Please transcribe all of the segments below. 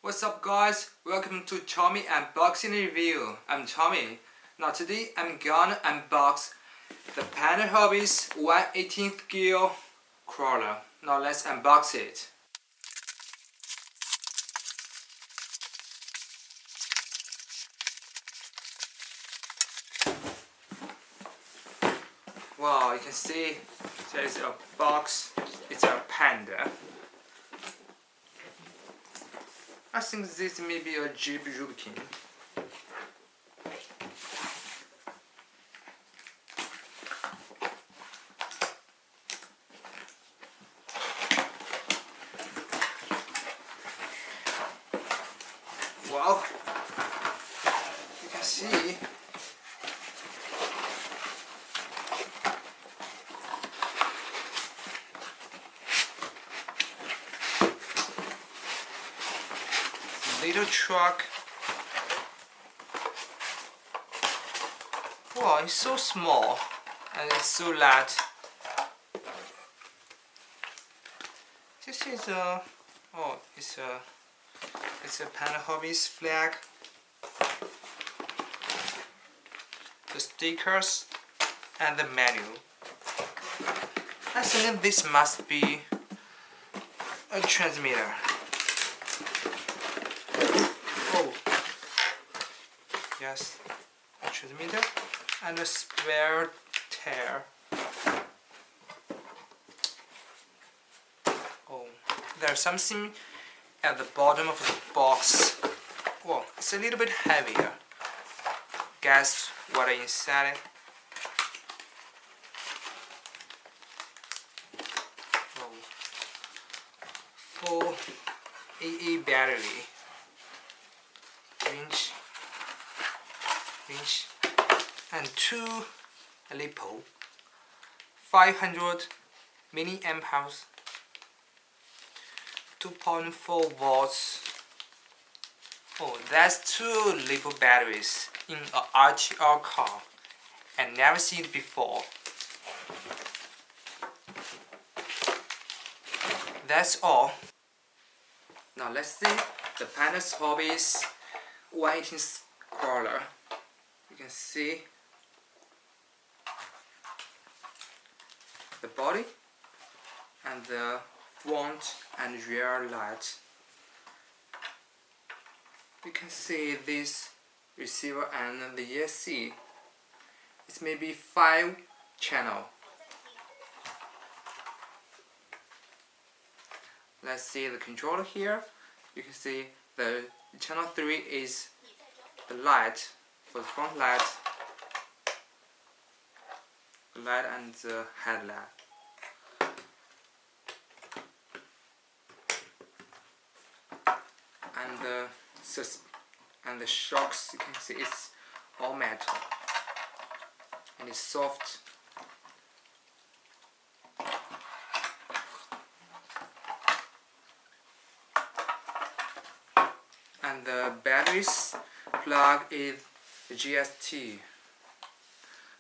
What's up guys, welcome to Tommy Unboxing Review. I'm Tommy. Now today I'm gonna unbox the Panda Hobby's 1/18th gear crawler. Now let's unbox it. Wow, you can see there's a box. It's a Panda. I think this may be a Jeep Rubicon. Well, you can see little truck. Wow, it's so small and it's so light. This is a it's a Panda Hobby's flag. The stickers and the menu. I think this must be a transmitter. Oh, yes, a transmitter and a spare tire. Oh, there's something at the bottom of the box. Well, it's a little bit heavier. Guess what is inside it? Oh, full AA battery. Winch and 2 LiPo 500 milliamp hours, 2.4 volts. Oh, that's 2 LiPo batteries in a RTR car. I never seen it before. That's all. Now let's see the Panda Hobby's 1/18th crawler. You can see the body and the front and rear light. You can see this receiver and the ESC. It's maybe 5 channel. Let's see the controller here. You can see the channel 3 is the light for the front light, the light and the headlight. And the shocks, you can see it's all metal and it's soft. And the batteries plug is the GST.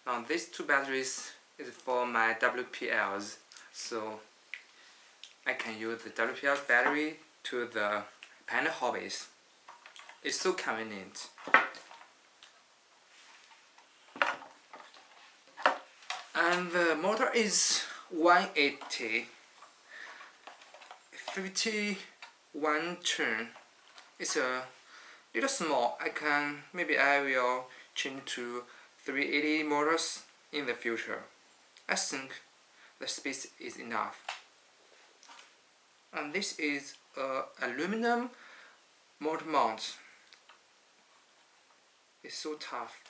Now these 2 batteries is for my WPLs, so I can use the WPL battery to the Panda Hobbies. It's so convenient. And the motor is 180, 51 turn. It's a little small. Maybe I will change to 380 motors in the future. I think the space is enough. And this is a aluminum motor mount. It's so tough.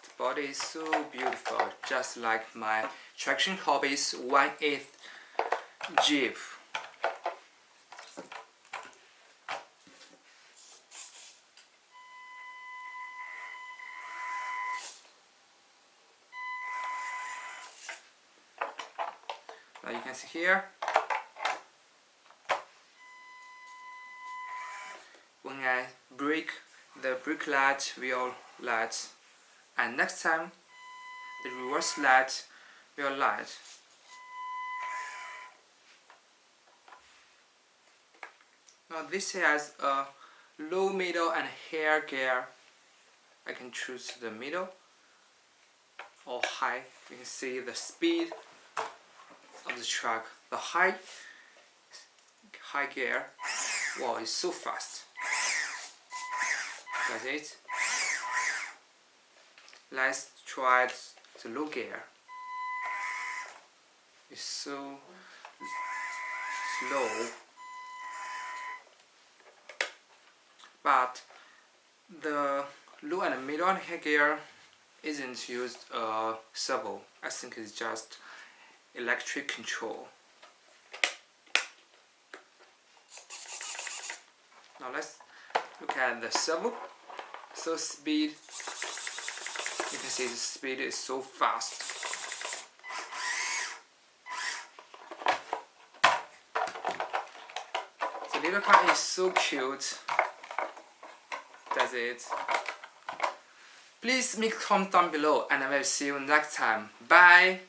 The body is so beautiful, just like my Traction Hobby's 1/8 Jeep. Now you can see here, when I brake, the brake light will light, and next time the reverse light will light. Now this has a low, middle and high gear. I can choose the middle or high. You can see the speed of the truck. The high gear, wow, it's so fast. That's it. Let's try the low gear. It's so slow, but the low and middle and high gear isn't used servo. I think it's just electric control. Now let's look at the servo. So speed, you can see the speed is so fast. The little car is so cute. That's it. Please make a comment down below and I will see you next time. Bye!